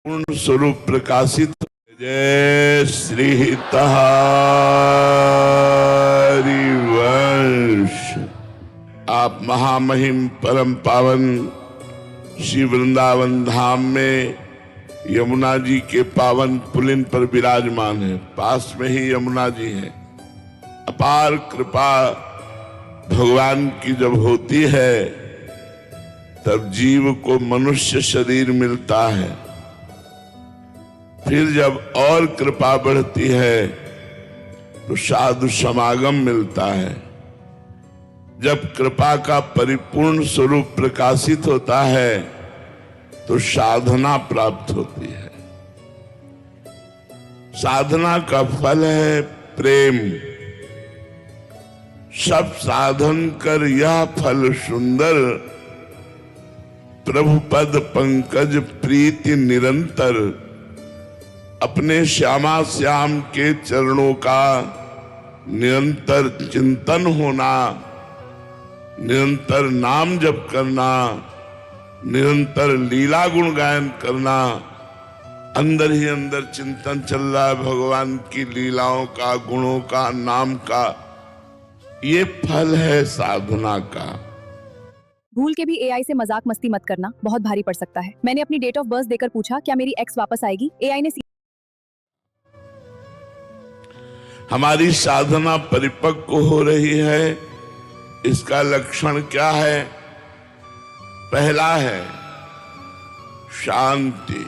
पूर्ण स्वरूप प्रकाशित। जय श्री हरिवंश। आप महामहिम परम पावन श्री वृंदावन धाम में यमुना जी के पावन पुलिन पर विराजमान है। पास में ही यमुना जी है। अपार कृपा भगवान की जब होती है तब जीव को मनुष्य शरीर मिलता है। फिर जब और कृपा बढ़ती है तो साधु समागम मिलता है। जब कृपा का परिपूर्ण स्वरूप प्रकाशित होता है तो साधना प्राप्त होती है। साधना का फल है प्रेम। सब साधन कर यह फल सुंदर, प्रभु पद पंकज प्रीति निरंतर। अपने श्यामा श्याम के चरणों का निरंतर चिंतन होना, निरंतर नाम जप करना, निरंतर लीला गुण गायन करना। अंदर ही अंदर चिंतन चल रहा है भगवान की लीलाओं का, गुणों का, नाम का। ये फल है साधना का। भूल के भी एआई से मजाक मस्ती मत करना, बहुत भारी पड़ सकता है। मैंने अपनी डेट ऑफ बर्थ देकर पूछा क्या मेरी एक्स वापस आएगी। एआई ने हमारी साधना परिपक्व हो रही है। इसका लक्षण क्या है? पहला है शांति।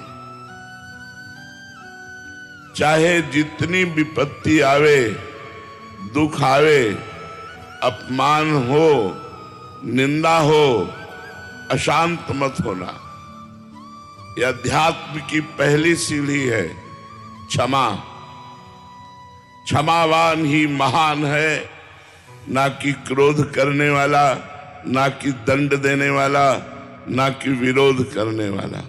चाहे जितनी विपत्ति आवे, दुख आवे, अपमान हो, निंदा हो, अशांत मत होना। यह अध्यात्म की पहली सीढ़ी है। क्षमा। क्षमावान ही महान है, ना कि क्रोध करने वाला, ना कि दंड देने वाला, ना कि विरोध करने वाला।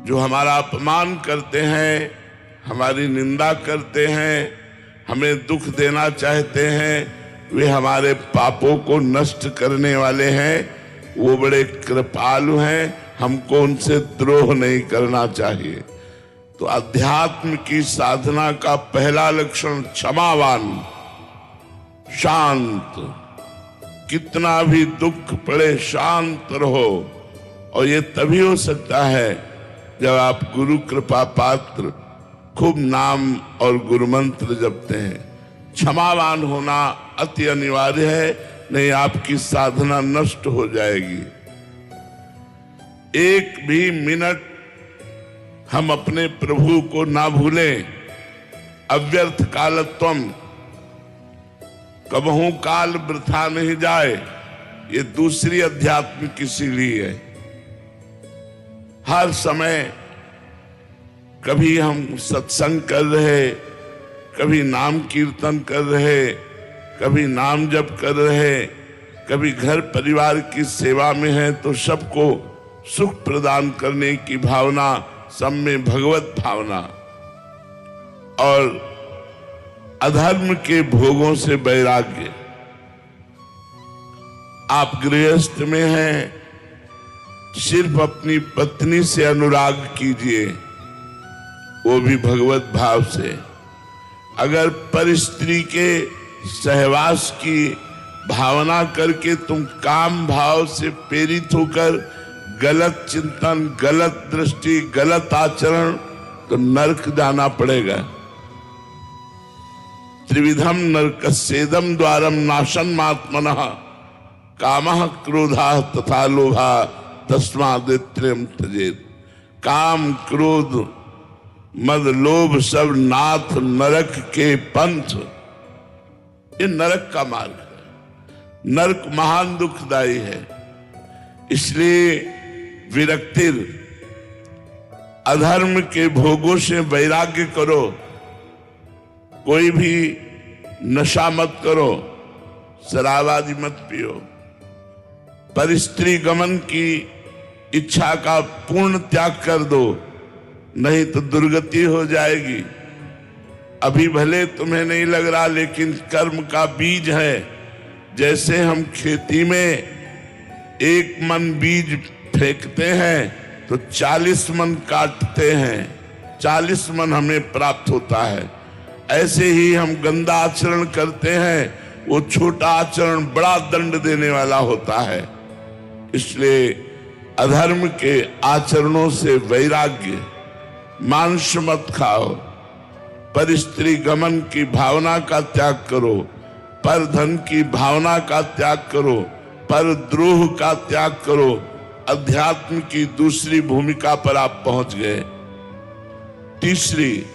जो हमारा अपमान करते हैं, हमारी निंदा करते हैं, हमें दुख देना चाहते हैं, वे हमारे पापों को नष्ट करने वाले हैं। वो बड़े कृपालु हैं। हमको उनसे द्रोह नहीं करना चाहिए। तो अध्यात्म की साधना का पहला लक्षण क्षमावान, शांत। कितना भी दुख पड़े शांत रहो। और ये तभी हो सकता है जब आप गुरु कृपा पात्र खूब नाम और गुरु मंत्र जपते हैं। क्षमावान होना अति अनिवार्य है, नहीं आपकी साधना नष्ट हो जाएगी। एक भी मिनट हम अपने प्रभु को ना भूलें। अव्यर्थ कालत्वम, कबहू काल वृथा नहीं जाए। ये दूसरी अध्यात्म की सीढ़ी है। हर समय कभी हम सत्संग कर रहे, कभी नाम कीर्तन कर रहे, कभी नाम जप कर रहे, कभी घर परिवार की सेवा में है, तो सबको सुख प्रदान करने की भावना, सब में भगवत भावना। और अधर्म के भोगों से वैराग्य। आप गृहस्थ में हैं, सिर्फ अपनी पत्नी से अनुराग कीजिए, वो भी भगवत भाव से। अगर परस्त्री के सहवास की भावना करके तुम काम भाव से प्रेरित होकर गलत चिंतन, गलत दृष्टि, गलत आचरण, तो नरक जाना पड़ेगा। त्रिविधम नरकस्येदम द्वारम नाशनमात्मनः कामः क्रोधः तथा लोभः तस्मादित्रयम् त्यजेत्। काम, क्रोध, मद, लोभ सब नाथ नरक के पंथ। ये नरक का मार्ग है। नरक महान दुखदायी है। इसलिए विरक्तिर, अधर्म के भोगों से वैराग्य करो। कोई भी नशा मत करो, शराब आदि मत पियो। परस्त्री गमन की इच्छा का पूर्ण त्याग कर दो, नहीं तो दुर्गति हो जाएगी। अभी भले तुम्हें नहीं लग रहा, लेकिन कर्म का बीज है। जैसे हम खेती में एक मन बीज फेंकते हैं तो 40 मन काटते हैं, 40 मन हमें प्राप्त होता है। ऐसे ही हम गंदा आचरण करते हैं, वो छोटा आचरण बड़ा दंड देने वाला होता है। इसलिए अधर्म के आचरणों से वैराग्य, मांस मत खाओ, पर स्त्री गमन की भावना का त्याग करो, पर धन की भावना का त्याग करो, पर द्रोह का त्याग करो। अध्यात्म की दूसरी भूमिका पर आप पहुंच गए। तीसरी,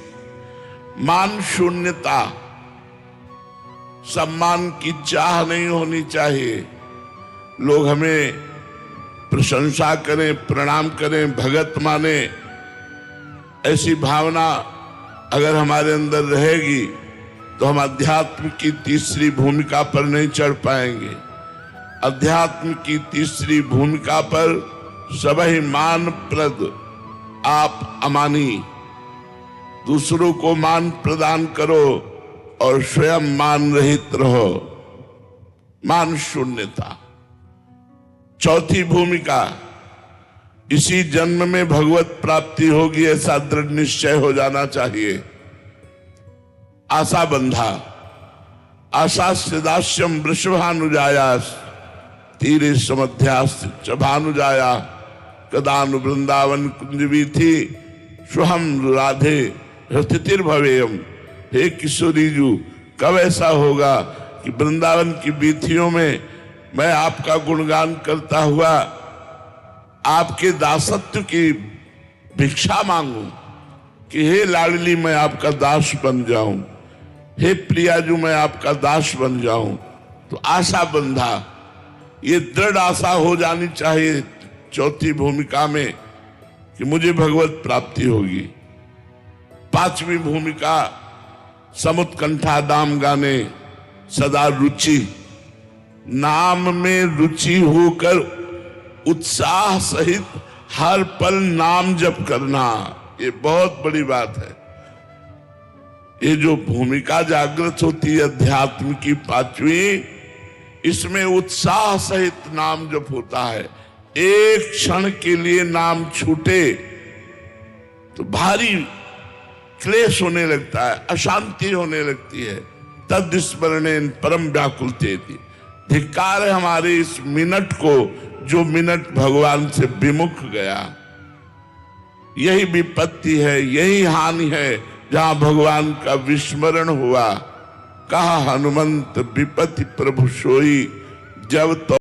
मान शून्यता। सम्मान की चाह नहीं होनी चाहिए। लोग हमें प्रशंसा करें, प्रणाम करें, भगत माने, ऐसी भावना अगर हमारे अंदर रहेगी तो हम अध्यात्म की तीसरी भूमिका पर नहीं चढ़ पाएंगे। अध्यात्म की तीसरी भूमिका पर सबहि मान प्रद आप अमानी। दूसरों को मान प्रदान करो और स्वयं मान रहित रहो। मान शून्यता। चौथी भूमिका, इसी जन्म में भगवत प्राप्ति होगी ऐसा दृढ़ निश्चय हो जाना चाहिए। आशा बंधा। आशा से दास्यम वृषभानुजायास तीरे समध्यास च भानुजाया कदानु वृंदावन कुंजवी थी स्वहम राधे रतिर्भवेयम। हे किशोरी जी, कब ऐसा होगा कि वृंदावन की बीथियों में मैं आपका गुणगान करता हुआ आपके दासत्व की भिक्षा मांगूं कि हे लाडली मैं आपका दास बन जाऊं, हे प्रियाजू मैं आपका दास बन जाऊं। तो आशा बंधा, ये दृढ़ आशा हो जानी चाहिए चौथी भूमिका में कि मुझे भगवत प्राप्ति होगी। पांचवी भूमिका, समुत्कंठा दाम गाने, सदा रुचि। नाम में रुचि होकर उत्साह सहित हर पल नाम जप करना, ये बहुत बड़ी बात है। ये जो भूमिका जागृत होती है अध्यात्म की पांचवी, इसमें उत्साह सहित नाम जप होता है। एक क्षण के लिए नाम छूटे तो भारी क्लेश होने लगता है, अशांति होने लगती है। तद स्मरणेन परम व्याकुलते थी। धिक्कार है हमारे इस मिनट को जो मिनट भगवान से विमुख गया। यही विपत्ति है, यही हानि है जहां भगवान का विस्मरण हुआ। कहा हनुमंत विपत्ति प्रभु सोई, जब तो